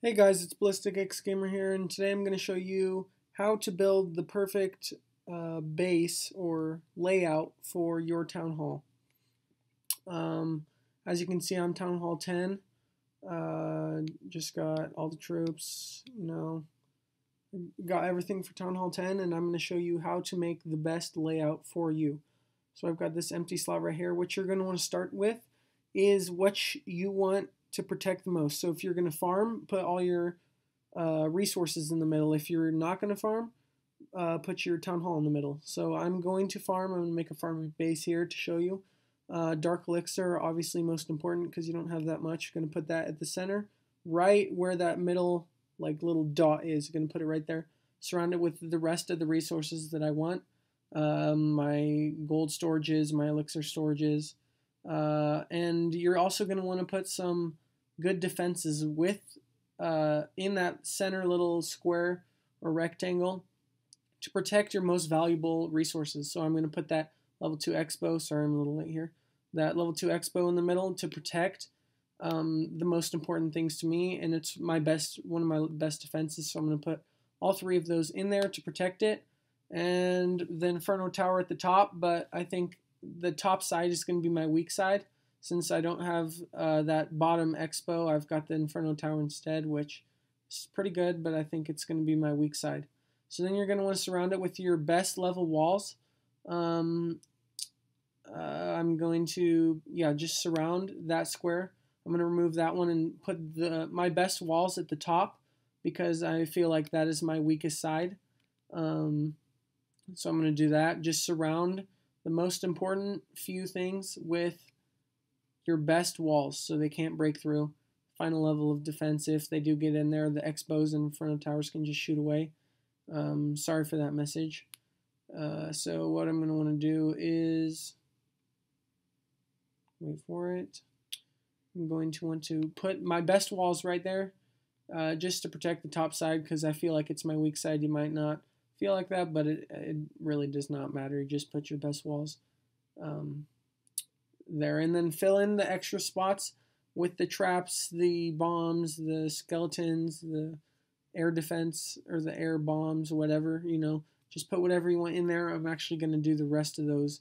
Hey guys, it's Ballistic X Gamer here, and today I'm going to show you how to build the perfect base or layout for your town hall. Um, as you can see, I'm Town Hall 10. Just got all the troops, got everything for Town Hall 10, and I'm going to show you how to make the best layout for you. So I've got this empty slot right here. What you're going to want to start with is what you want to protect the most. So if you're going to farm, put all your resources in the middle. If you're not going to farm, put your town hall in the middle. So I'm going to farm. I'm going to make a farming base here to show you. Dark elixir, obviously most important because you don't have that much. You're going to put that at the center, right where that middle like little dot is. You're going to put it right there. Surround it with the rest of the resources that I want. My gold storages, my elixir storages, and you're also going to want to put some good defenses with in that center little square or rectangle to protect your most valuable resources. So I'm going to put that level 2 expo, sorry I'm a little late here, that level 2 expo in the middle to protect the most important things to me, and it's one of my best defenses, so I'm going to put all three of those in there to protect it, and the Inferno Tower at the top, but I think the top side is going to be my weak side. Since I don't have that bottom expo, I've got the Inferno Tower instead, which is pretty good, but I think it's going to be my weak side. So then you're going to want to surround it with your best level walls. I'm going to, just surround that square. I'm going to remove that one and put my best walls at the top because I feel like that is my weakest side. So I'm going to do that. Just surround the most important few things with your best walls so they can't break through. Final level of defense, if they do get in there, the expos and Inferno Towers can just shoot away. Sorry for that message. So what I'm going to want to do is, wait for it, I'm going to want to put my best walls right there just to protect the top side because I feel like it's my weak side. You might not feel like that, but it really does not matter. You just put your best walls there, and then fill in the extra spots with the traps, the bombs, the skeletons, the air defense, or the air bombs, whatever, just put whatever you want in there. I'm actually going to do the rest of those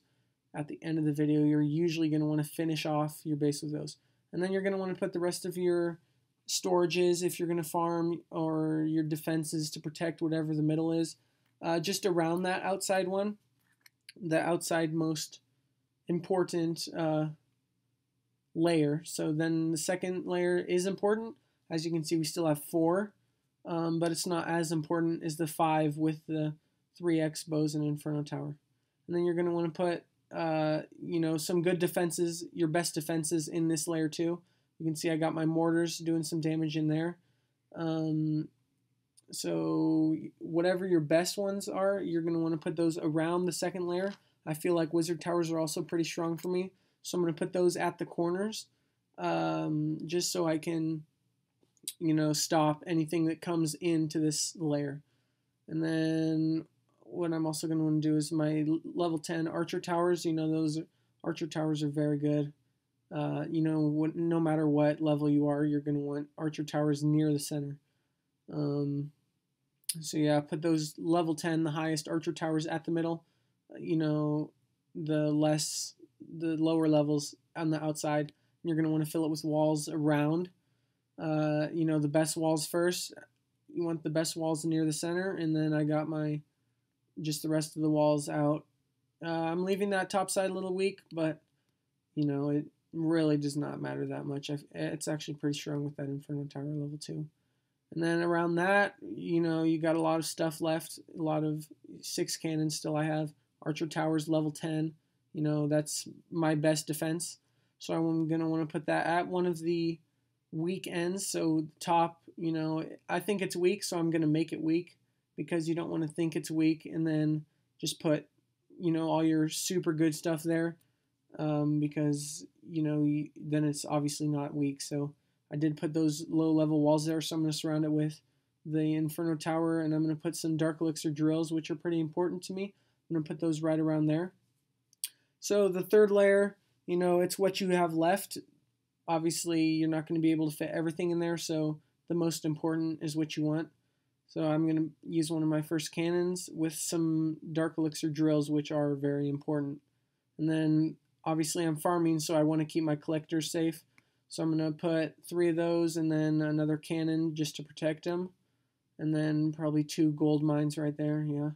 at the end of the video. You're usually going to want to finish off your base with those. And then you're going to want to put the rest of your storages if you're going to farm, or your defenses to protect whatever the middle is, just around that outside one, the outside most important layer. So then the second layer is important. As you can see, we still have 4, but it's not as important as the 5 with the 3 expos and Inferno Tower. And then you're going to want to put some good defenses, your best defenses in this layer too. You can see I got my mortars doing some damage in there. So whatever your best ones are, you're going to want to put those around the second layer. I feel like Wizard Towers are also pretty strong for me, so I'm going to put those at the corners just so I can, stop anything that comes into this layer. And then what I'm also going to want to do is my level 10 Archer Towers. Those Archer Towers are very good. No matter what level you are, you're going to want Archer Towers near the center. So yeah, put those level 10, the highest Archer Towers at the middle. The lower levels on the outside. You're going to want to fill it with walls around. The best walls first. You want the best walls near the center, and then I got just the rest of the walls out. I'm leaving that top side a little weak, but it really does not matter that much. It's actually pretty strong with that Inferno Tower level 2. And then around that, you got a lot of stuff left. A lot of 6 cannons still I have. Archer Towers level 10. That's my best defense. So I'm going to want to put that at one of the weak ends. So top, I think it's weak, so I'm going to make it weak because you don't want to think it's weak and then just put, all your super good stuff there because, then it's obviously not weak. So I did put those low level walls there, so I'm going to surround it with the Inferno Tower, and I'm going to put some Dark Elixir drills, which are pretty important to me. I'm going to put those right around there. So the third layer, it's what you have left. Obviously, you're not going to be able to fit everything in there, so the most important is what you want. So I'm going to use one of my first cannons with some Dark Elixir drills, which are very important. And then obviously I'm farming, so I want to keep my collectors safe. So I'm going to put 3 of those and then another cannon just to protect them. And then probably 2 gold mines right there, yeah.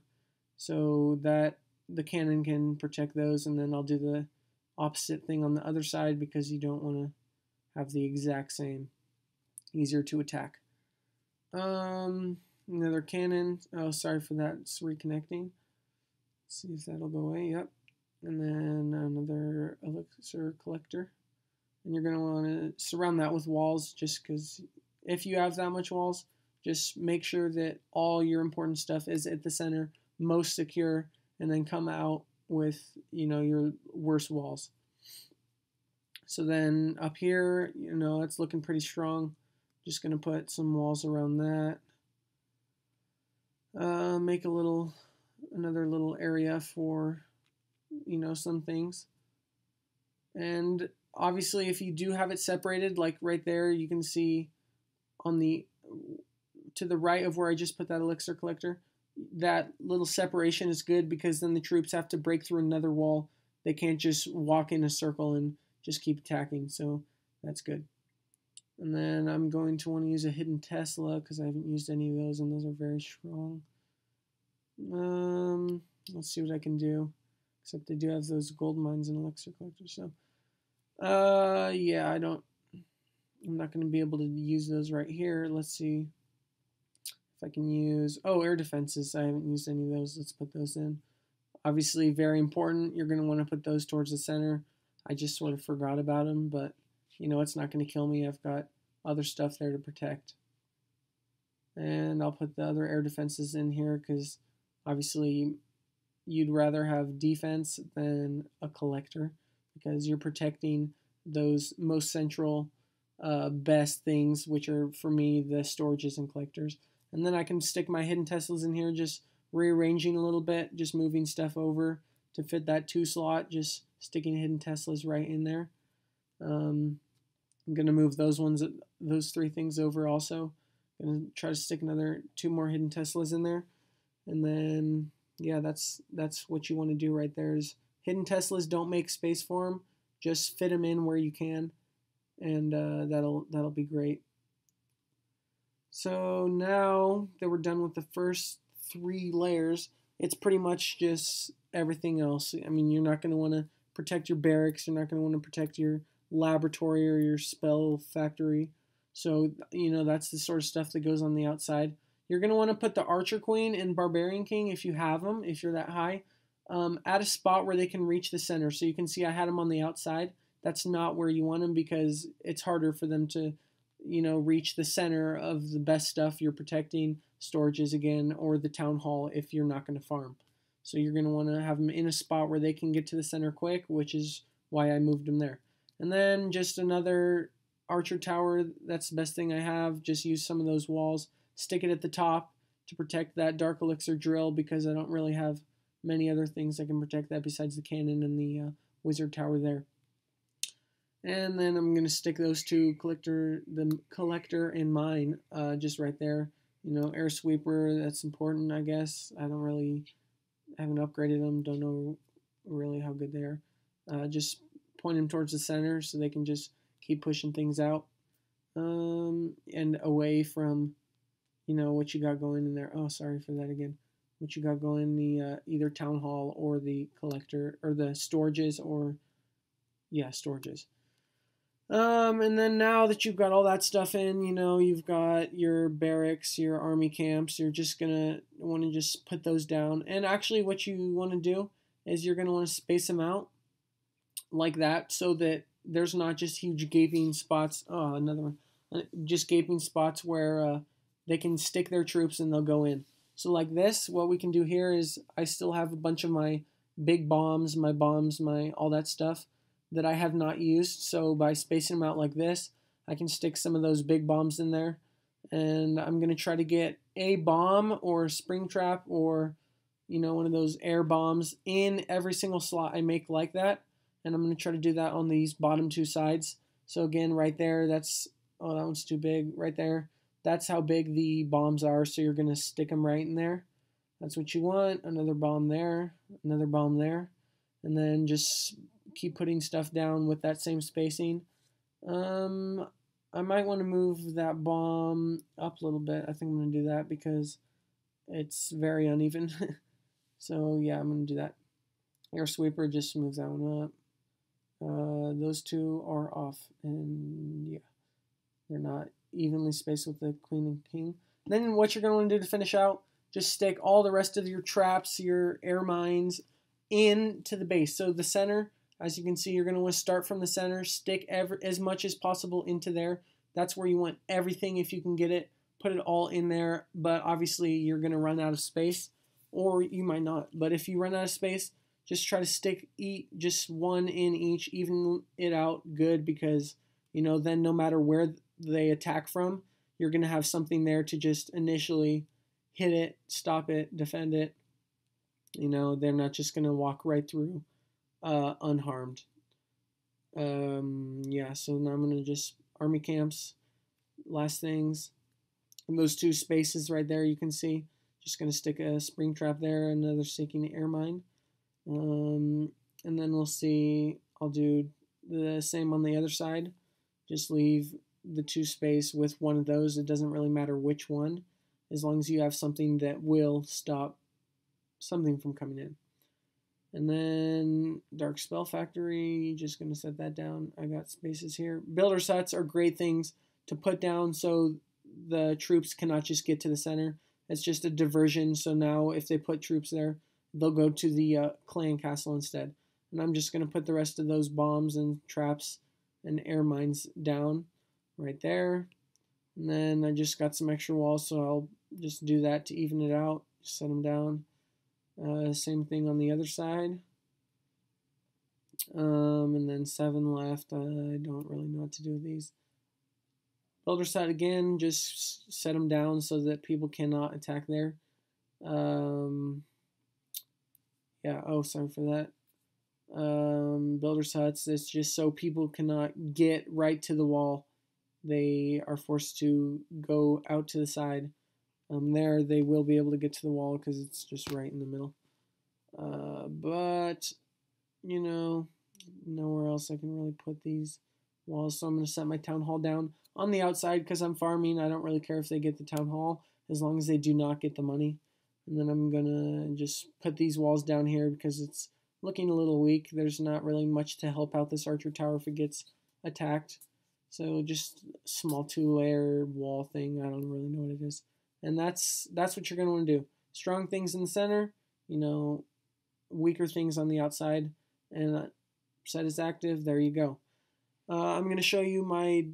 So that the cannon can protect those, and then I'll do the opposite thing on the other side because you don't want to have the exact same. Easier to attack. Another cannon. Oh, sorry for that. It's reconnecting. Let's see if that'll go away. Yep. And then another elixir collector. And you're going to want to surround that with walls, just because if you have that much walls, just make sure that all your important stuff is at the center, most secure, and then come out with, your worst walls. So then up here, it's looking pretty strong. Just going to put some walls around that. Make another little area for, some things. And obviously, if you do have it separated, like right there, you can see to the right of where I just put that elixir collector, that little separation is good because then the troops have to break through another wall. They can't just walk in a circle and just keep attacking, so that's good. And then I'm going to want to use a hidden Tesla because I haven't used any of those, and those are very strong. Let's see what I can do. Except they do have those gold mines and elixir collectors, so yeah, I'm not going to be able to use those right here. Let's see if I can use, air defenses. I haven't used any of those. Let's put those in. Obviously, very important. You're going to want to put those towards the center. I just sort of forgot about them, but it's not going to kill me. I've got other stuff there to protect. And I'll put the other air defenses in here because obviously you'd rather have defense than a collector because you're protecting those most central best things, which are for me the storages and collectors. And then I can stick my hidden Teslas in here, just rearranging a little bit, just moving stuff over to fit that 2 slot, just sticking hidden Teslas right in there. I'm going to move those 3 things over also. I'm going to try to stick 2 more hidden Teslas in there. And then, yeah, that's what you want to do right there is hidden Teslas, don't make space for them. Just fit them in where you can, and that'll be great. So now that we're done with the first 3 layers, it's pretty much just everything else. I mean, you're not going to want to protect your barracks. You're not going to want to protect your laboratory or your spell factory. So, that's the sort of stuff that goes on the outside. You're going to want to put the Archer Queen and Barbarian King, if you have them, if you're that high, at a spot where they can reach the center. So you can see I had them on the outside. That's not where you want them because it's harder for them to, reach the center of the best stuff you're protecting, storages again, or the town hall if you're not going to farm. So you're going to want to have them in a spot where they can get to the center quick, which is why I moved them there. And then just another archer tower. That's the best thing I have. Just use some of those walls. Stick it at the top to protect that Dark Elixir drill because I don't really have many other things that can protect that besides the cannon and the wizard tower there. And then I'm going to stick those 2, the collector and mine, just right there. Air sweeper, that's important, I guess. I haven't upgraded them, don't know really how good they are. Just point them towards the center so they can just keep pushing things out. And away from, what you got going in there. Oh, sorry for that again. What you got going in the either town hall or the collector or the storages or, yeah, storages. And then now that you've got all that stuff in, you've got your barracks, your army camps, you're just going to want to just put those down. And actually what you want to do is you're going to want to space them out like that so that there's not just huge gaping spots. Oh, another one. Just gaping spots where they can stick their troops and they'll go in. So like this, what we can do here is I still have a bunch of my big bombs, my all that stuff that I have not used. So by spacing them out like this, I can stick some of those big bombs in there. And I'm going to try to get a bomb or a spring trap or, one of those air bombs in every single slot I make like that. And I'm going to try to do that on these bottom 2 sides. So again, right there, that one's too big right there. That's how big the bombs are, so you're going to stick them right in there. That's what you want. Another bomb there, another bomb there, and then just keep putting stuff down with that same spacing. I might want to move that bomb up a little bit. I think I'm going to do that because it's very uneven. So yeah, I'm going to do that. Air sweeper just moves that one up. Those two are off, and yeah, they're not evenly spaced with the queen and king. Then what you're going to want to do to finish out, just stick all the rest of your traps, your air mines, into the base. So the center, as you can see, you're going to want to start from the center, stick as much as possible into there. That's where you want everything if you can get it. Put it all in there, but obviously you're going to run out of space, or you might not. But if you run out of space, just try to stick just one in each, even it out good, because then no matter where they attack from, you're going to have something there to just initially hit it, stop it, defend it. They're not just going to walk right through unharmed. Yeah, so now I'm going to just army camps, last things. And those two spaces right there, you can see, just going to stick a spring trap there, another sinking air mine. And then we'll see, I'll do the same on the other side. Just leave the two space with one of those. It doesn't really matter which one, as long as you have something that will stop something from coming in. And then Dark Spell Factory, just going to set that down. I got spaces here. Builder sets are great things to put down so the troops cannot just get to the center. It's just a diversion, so now if they put troops there, they'll go to the clan castle instead. And I'm just going to put the rest of those bombs and traps and air mines down right there. And then I just got some extra walls, so I'll just do that to even it out. Set them down. Same thing on the other side. And then 7 left. I don't really know what to do with these. Builder set again, just set them down so that people cannot attack there. Yeah, oh, sorry for that. Builder huts, it's just so people cannot get right to the wall. They are forced to go out to the side. There they will be able to get to the wall because it's just right in the middle. But, nowhere else I can really put these walls. So I'm going to set my town hall down on the outside because I'm farming. I don't really care if they get the town hall as long as they do not get the money. And then I'm going to just put these walls down here because it's looking a little weak. There's not really much to help out this archer tower if it gets attacked. So just a small 2-layer wall thing. I don't really know what it is. And that's what you're going to want to do. Strong things in the center, weaker things on the outside. And set is active. There you go. I'm going to show you my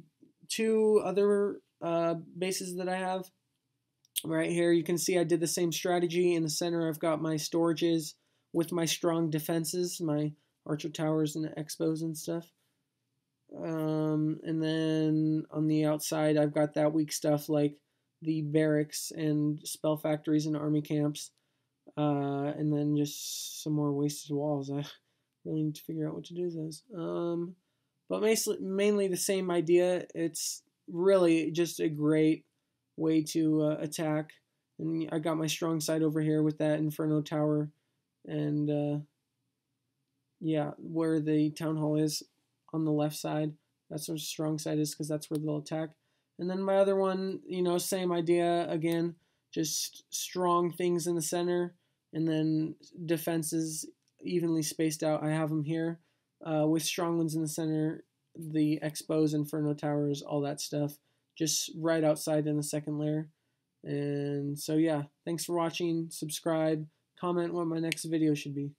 2 other bases that I have. Right here, you can see I did the same strategy. In the center, I've got my storages with my strong defenses, my archer towers and expos and stuff. And then on the outside, I've got that weak stuff like the barracks and spell factories and army camps. And then just some more wasted walls. I really need to figure out what to do with those. But mainly the same idea. It's really just a great way to attack. And I got my strong side over here with that Inferno Tower. And yeah, where the Town Hall is on the left side. That's where the strong side is because that's where they'll attack. And then my other one, same idea again. Just strong things in the center. And then defenses evenly spaced out. I have them here with strong ones in the center. The expos, Inferno Towers, all that stuff. Just right outside in the second layer. And so yeah, thanks for watching. Subscribe, comment what my next video should be.